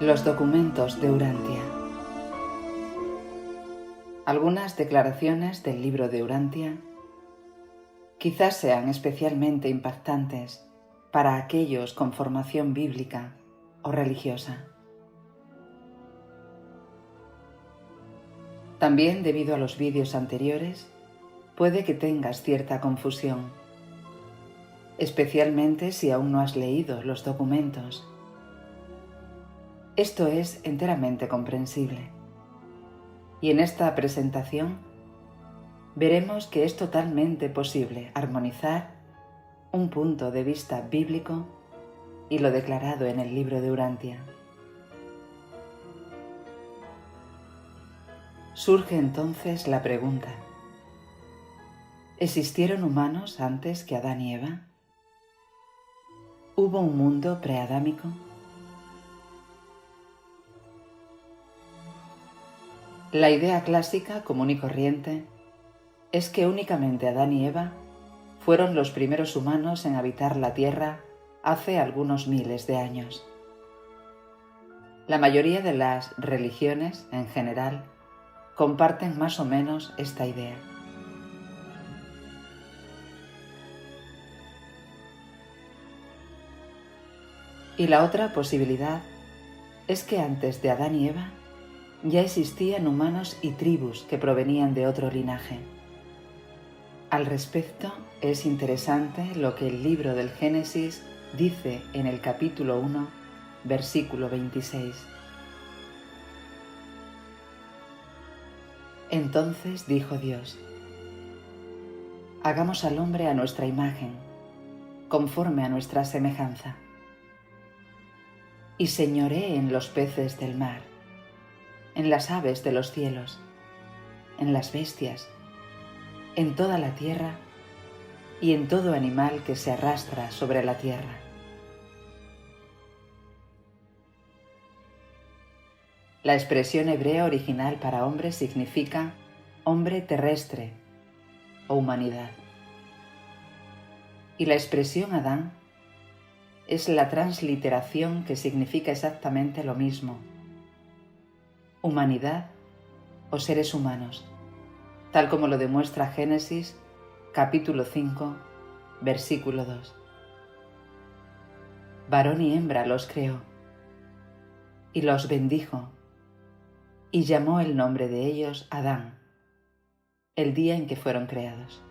Los documentos de Urantia. Algunas declaraciones del libro de Urantia quizás sean especialmente impactantes para aquellos con formación bíblica o religiosa. También, debido a los vídeos anteriores, puede que tengas cierta confusión, especialmente si aún no has leído los documentos. Esto es enteramente comprensible. Y en esta presentación veremos que es totalmente posible armonizar un punto de vista bíblico y lo declarado en el libro de Urantia. Surge entonces la pregunta: ¿existieron humanos antes que Adán y Eva? ¿Hubo un mundo preadámico? La idea clásica común y corriente es que únicamente Adán y Eva fueron los primeros humanos en habitar la Tierra hace algunos miles de años. La mayoría de las religiones, en general, comparten más o menos esta idea. Y la otra posibilidad es que antes de Adán y Eva ya existían humanos y tribus que provenían de otro linaje. Al respecto, es interesante lo que el libro del Génesis dice en el capítulo 1, versículo 26. Entonces dijo Dios: hagamos al hombre a nuestra imagen, conforme a nuestra semejanza, y señoree en los peces del mar, en las aves de los cielos, en las bestias, en toda la tierra y en todo animal que se arrastra sobre la tierra. La expresión hebrea original para hombre significa hombre terrestre o humanidad. Y la expresión Adán es la transliteración que significa exactamente lo mismo: humanidad o seres humanos, tal como lo demuestra Génesis capítulo 5, versículo 2. Varón y hembra los creó, y los bendijo, y llamó el nombre de ellos Adán, el día en que fueron creados.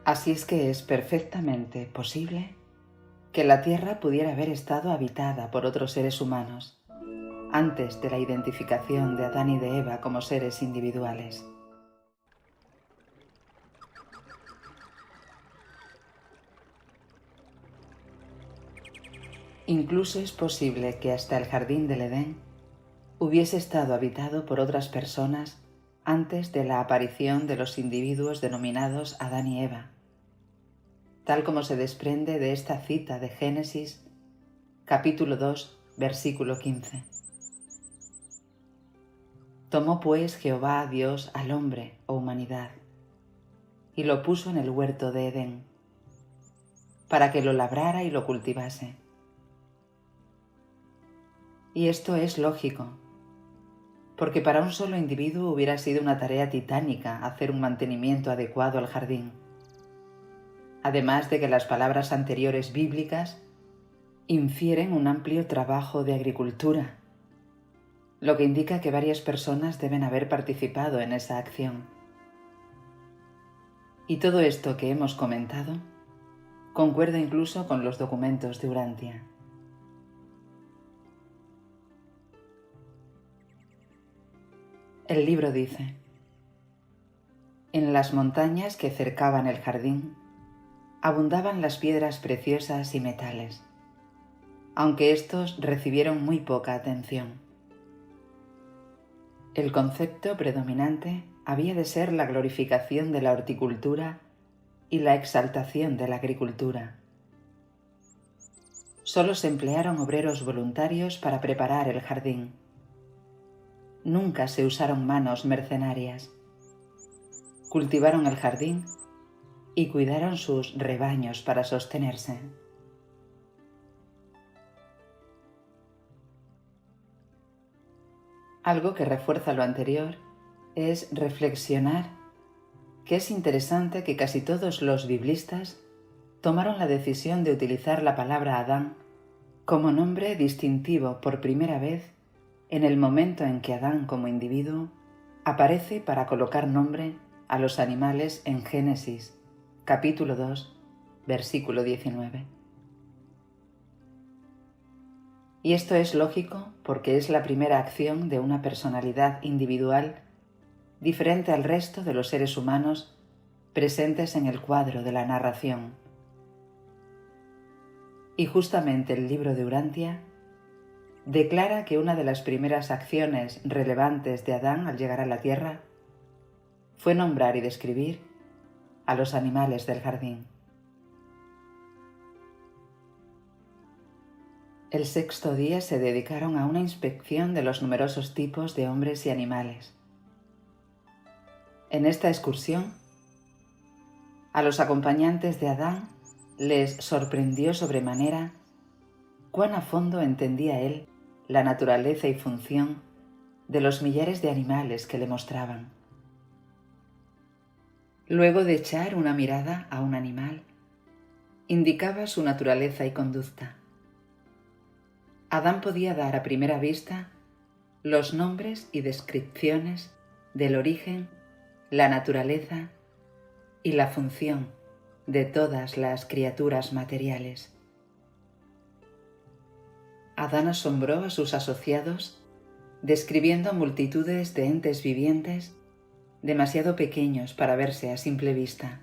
Así es que es perfectamente posible que la Tierra pudiera haber estado habitada por otros seres humanos antes de la identificación de Adán y de Eva como seres individuales. Incluso es posible que hasta el jardín del Edén hubiese estado habitado por otras personas antes de la aparición de los individuos denominados Adán y Eva, tal como se desprende de esta cita de Génesis, capítulo 2, versículo 15. Tomó pues Jehová Dios al hombre o humanidad y lo puso en el huerto de Edén, para que lo labrara y lo cultivase. Y esto es lógico, porque para un solo individuo hubiera sido una tarea titánica hacer un mantenimiento adecuado al jardín, además de que las palabras anteriores bíblicas infieren un amplio trabajo de agricultura, lo que indica que varias personas deben haber participado en esa acción. Y todo esto que hemos comentado concuerda incluso con los documentos de Urantia. El libro dice: en las montañas que cercaban el jardín abundaban las piedras preciosas y metales, aunque estos recibieron muy poca atención. El concepto predominante había de ser la glorificación de la horticultura y la exaltación de la agricultura. Solo se emplearon obreros voluntarios para preparar el jardín. Nunca se usaron manos mercenarias. cultivaron el jardín y cuidaron sus rebaños para sostenerse. Algo que refuerza lo anterior es reflexionar que es interesante que casi todos los biblistas tomaron la decisión de utilizar la palabra Adán como nombre distintivo por primera vez en el momento en que Adán como individuo aparece para colocar nombre a los animales en Génesis, capítulo 2, versículo 19. Y esto es lógico porque es la primera acción de una personalidad individual diferente al resto de los seres humanos presentes en el cuadro de la narración. Y justamente el libro de Urantia declara que una de las primeras acciones relevantes de Adán al llegar a la tierra fue nombrar y describir a los animales del jardín. El sexto día se dedicaron a una inspección de los numerosos tipos de hombres y animales. En esta excursión, a los acompañantes de Adán les sorprendió sobremanera cuán a fondo entendía él la naturaleza y función de los millares de animales que le mostraban. Luego de echar una mirada a un animal, indicaba su naturaleza y conducta. Adán podía dar a primera vista los nombres y descripciones del origen, la naturaleza y la función de todas las criaturas materiales. Adán asombró a sus asociados describiendo multitudes de entes vivientes demasiado pequeños para verse a simple vista.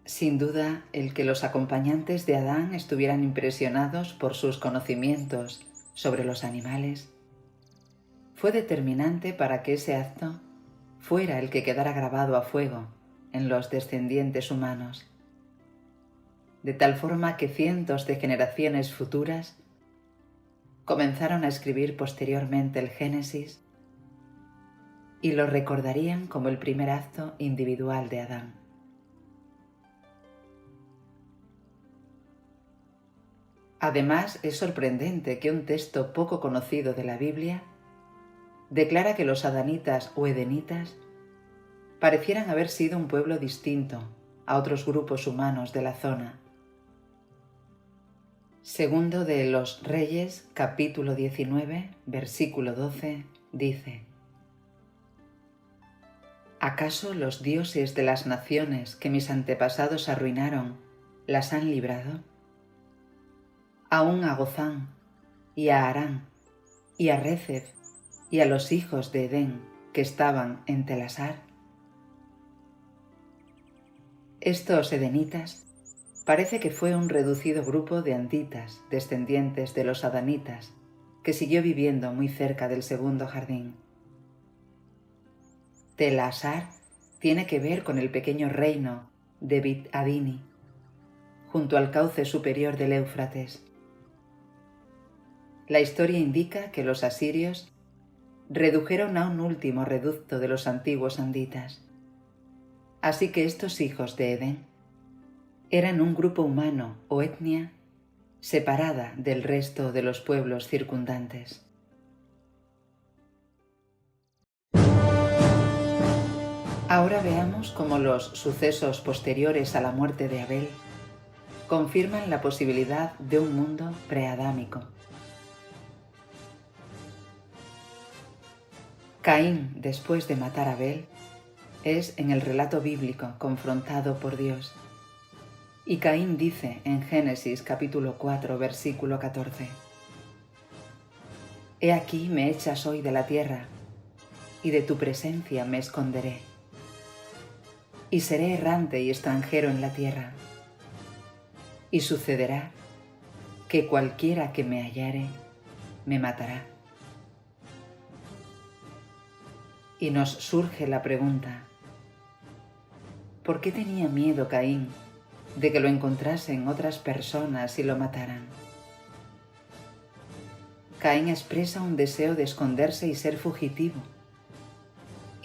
Sin duda, el que los acompañantes de Adán estuvieran impresionados por sus conocimientos sobre los animales fue determinante para que ese acto fuera el que quedara grabado a fuego en los descendientes humanos, de tal forma que cientos de generaciones futuras comenzaron a escribir posteriormente el Génesis y lo recordarían como el primer acto individual de Adán. Además, es sorprendente que un texto poco conocido de la Biblia declara que los adanitas o edenitas parecieran haber sido un pueblo distinto a otros grupos humanos de la zona. Segundo de los Reyes, capítulo 19, versículo 12, dice: ¿Acaso los dioses de las naciones que mis antepasados arruinaron las han librado? Aún a Gozán, y a Harán, y a Récef, y a los hijos de Edén que estaban en Telasar. Estos edenitas parece que fue un reducido grupo de anditas, descendientes de los adanitas, que siguió viviendo muy cerca del segundo jardín. Telasar tiene que ver con el pequeño reino de Bit Adini, junto al cauce superior del Éufrates. La historia indica que los asirios redujeron a un último reducto de los antiguos anditas. Así que estos hijos de Edén eran un grupo humano o etnia separada del resto de los pueblos circundantes. Ahora veamos cómo los sucesos posteriores a la muerte de Abel confirman la posibilidad de un mundo preadámico. Caín, después de matar a Abel, es en el relato bíblico confrontado por Dios. Y Caín dice en Génesis capítulo 4, versículo 14: «He aquí me echas hoy de la tierra, y de tu presencia me esconderé. Y seré errante y extranjero en la tierra. Y sucederá que cualquiera que me hallare, me matará». Y nos surge la pregunta: ¿por qué tenía miedo Caín de que lo encontrasen otras personas y lo mataran? Caín expresa un deseo de esconderse y ser fugitivo,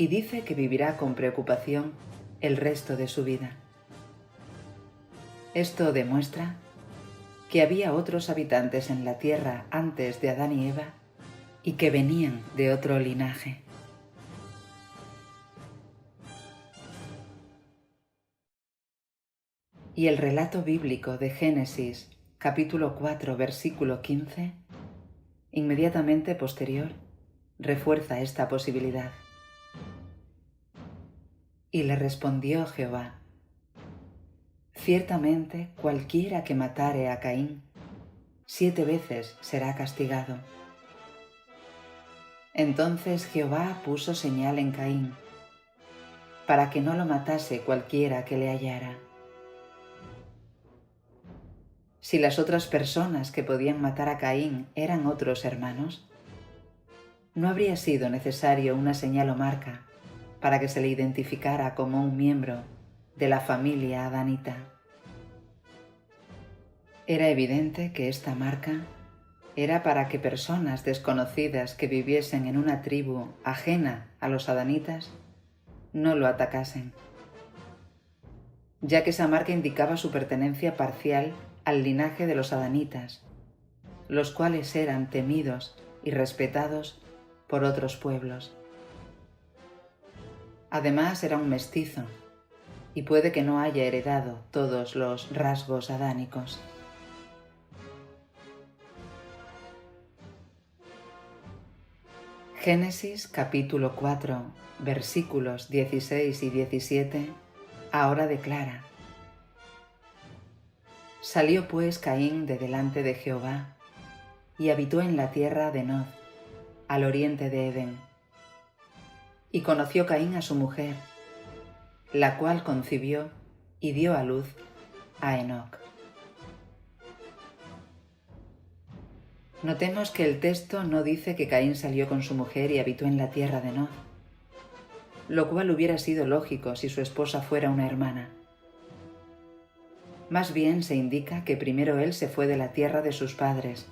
y dice que vivirá con preocupación el resto de su vida. Esto demuestra que había otros habitantes en la tierra antes de Adán y Eva y que venían de otro linaje. Y el relato bíblico de Génesis, capítulo 4, versículo 15, inmediatamente posterior, refuerza esta posibilidad. Y le respondió Jehová: ciertamente cualquiera que matare a Caín, 7 veces será castigado. Entonces Jehová puso señal en Caín, para que no lo matase cualquiera que le hallara. Si las otras personas que podían matar a Caín eran otros hermanos, no habría sido necesario una señal o marca para que se le identificara como un miembro de la familia adanita. Era evidente que esta marca era para que personas desconocidas que viviesen en una tribu ajena a los adanitas no lo atacasen, ya que esa marca indicaba su pertenencia parcial al linaje de los adanitas, los cuales eran temidos y respetados por otros pueblos. Además era un mestizo y puede que no haya heredado todos los rasgos adánicos. Génesis capítulo 4, versículos 16 y 17, ahora declara: Salió pues Caín de delante de Jehová y habitó en la tierra de Nod, al oriente de Edén. Y conoció Caín a su mujer, la cual concibió y dio a luz a Enoc. Notemos que el texto no dice que Caín salió con su mujer y habitó en la tierra de Nod, lo cual hubiera sido lógico si su esposa fuera una hermana. Más bien se indica que primero él se fue de la tierra de sus padres,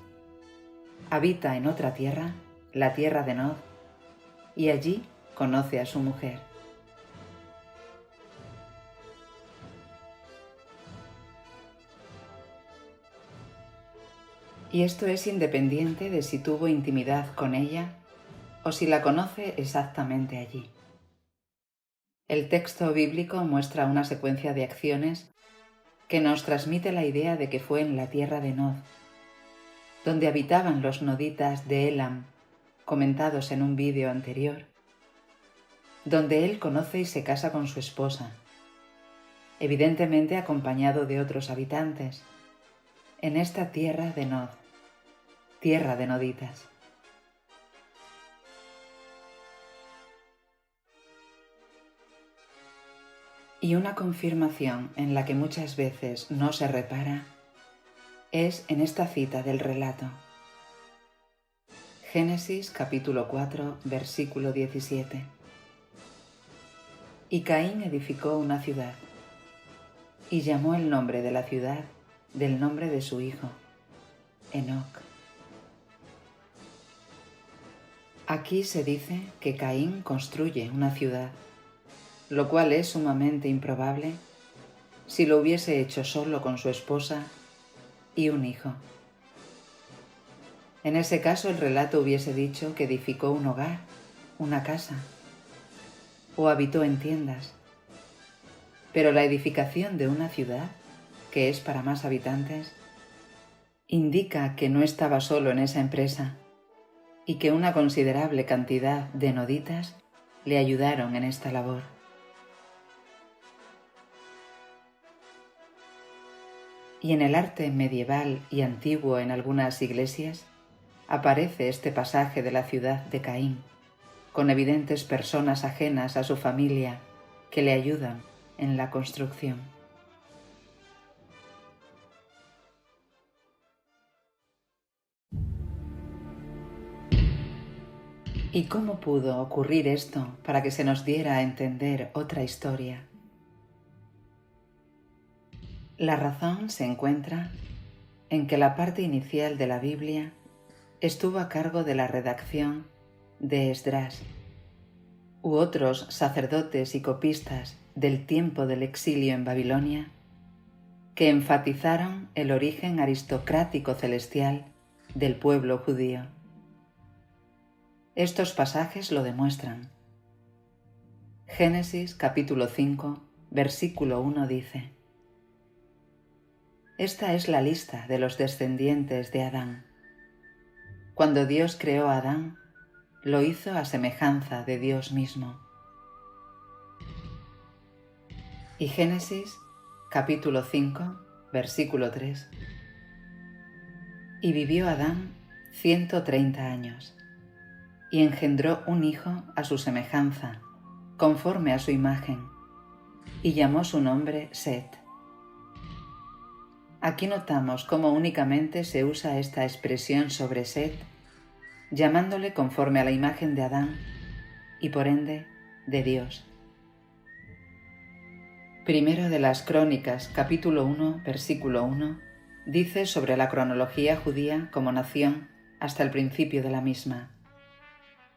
habita en otra tierra, la tierra de Nod, y allí conoce a su mujer. Y esto es independiente de si tuvo intimidad con ella o si la conoce exactamente allí. El texto bíblico muestra una secuencia de acciones que nos transmite la idea de que fue en la tierra de Nod, donde habitaban los noditas de Elam, comentados en un vídeo anterior, donde él conoce y se casa con su esposa, evidentemente acompañado de otros habitantes, en esta tierra de Nod, tierra de noditas. Y una confirmación en la que muchas veces no se repara es en esta cita del relato. Génesis capítulo 4, versículo 17. Y Caín edificó una ciudad, y llamó el nombre de la ciudad del nombre de su hijo, Enoc. Aquí se dice que Caín construye una ciudad, lo cual es sumamente improbable si lo hubiese hecho solo con su esposa y un hijo. En ese caso el relato hubiese dicho que edificó un hogar, una casa, o habitó en tiendas. Pero la edificación de una ciudad, que es para más habitantes, indica que no estaba solo en esa empresa y que una considerable cantidad de noditas le ayudaron en esta labor. Y en el arte medieval y antiguo en algunas iglesias aparece este pasaje de la ciudad de Caín, con evidentes personas ajenas a su familia que le ayudan en la construcción. ¿Y cómo pudo ocurrir esto para que se nos diera a entender otra historia? La razón se encuentra en que la parte inicial de la Biblia estuvo a cargo de la redacción de Esdras, u otros sacerdotes y copistas del tiempo del exilio en Babilonia, que enfatizaron el origen aristocrático celestial del pueblo judío. Estos pasajes lo demuestran. Génesis capítulo 5, versículo 1 dice: Esta es la lista de los descendientes de Adán. Cuando Dios creó a Adán, lo hizo a semejanza de Dios mismo. Y Génesis capítulo 5, versículo 3. Y vivió Adán 130 años, y engendró un hijo a su semejanza, conforme a su imagen, y llamó su nombre Set. Aquí notamos cómo únicamente se usa esta expresión sobre Set, llamándole conforme a la imagen de Adán y por ende de Dios. Primero de las Crónicas, capítulo 1, versículo 1, dice sobre la cronología judía como nación hasta el principio de la misma: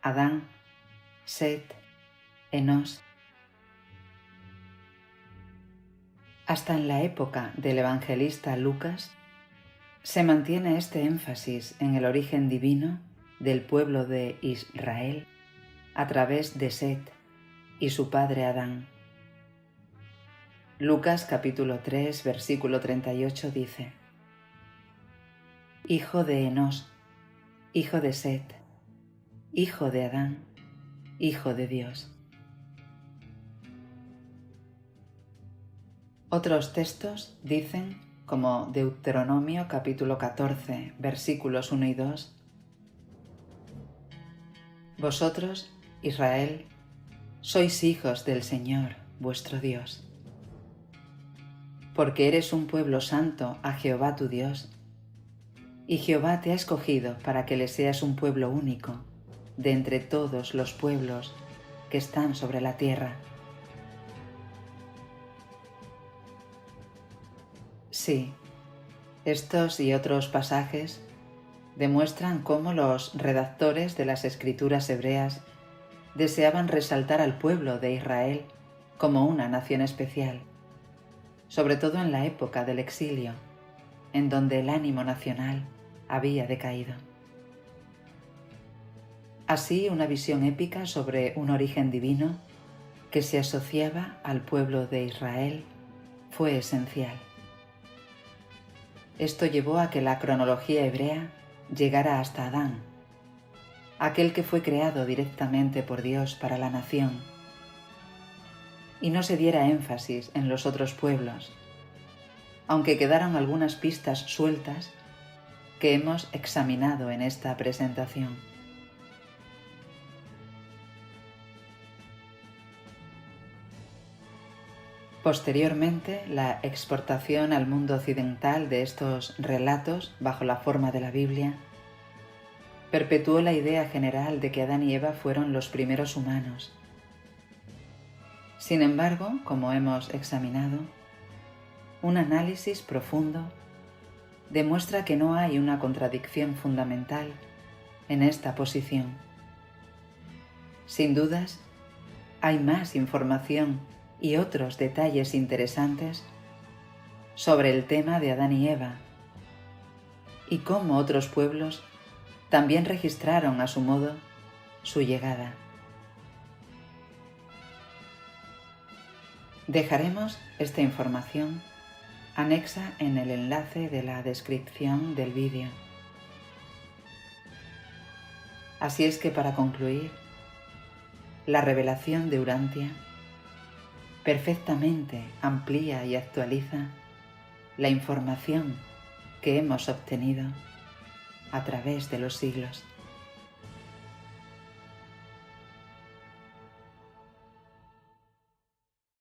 Adán, Set, Enós. Hasta en la época del evangelista Lucas se mantiene este énfasis en el origen divino del pueblo de Israel a través de Set y su padre Adán. Lucas capítulo 3, versículo 38 dice: Hijo de Enós, hijo de Set, hijo de Adán, hijo de Dios. Otros textos dicen, como Deuteronomio capítulo 14, versículos 1 y 2, Vosotros, Israel, sois hijos del Señor, vuestro Dios. Porque eres un pueblo santo a Jehová tu Dios, y Jehová te ha escogido para que le seas un pueblo único de entre todos los pueblos que están sobre la tierra. Sí, estos y otros pasajes demuestran cómo los redactores de las escrituras hebreas deseaban resaltar al pueblo de Israel como una nación especial, sobre todo en la época del exilio, en donde el ánimo nacional había decaído. Así, una visión épica sobre un origen divino que se asociaba al pueblo de Israel fue esencial. Esto llevó a que la cronología hebrea llegara hasta Adán, aquel que fue creado directamente por Dios para la nación, y no se diera énfasis en los otros pueblos, aunque quedaron algunas pistas sueltas que hemos examinado en esta presentación. Posteriormente, la exportación al mundo occidental de estos relatos bajo la forma de la Biblia perpetuó la idea general de que Adán y Eva fueron los primeros humanos. Sin embargo, como hemos examinado, un análisis profundo demuestra que no hay una contradicción fundamental en esta posición. Sin dudas, hay más información y otros detalles interesantes sobre el tema de Adán y Eva y cómo otros pueblos también registraron a su modo su llegada. Dejaremos esta información anexa en el enlace de la descripción del vídeo. Así es que, para concluir, la revelación de Urantia perfectamente amplía y actualiza la información que hemos obtenido a través de los siglos.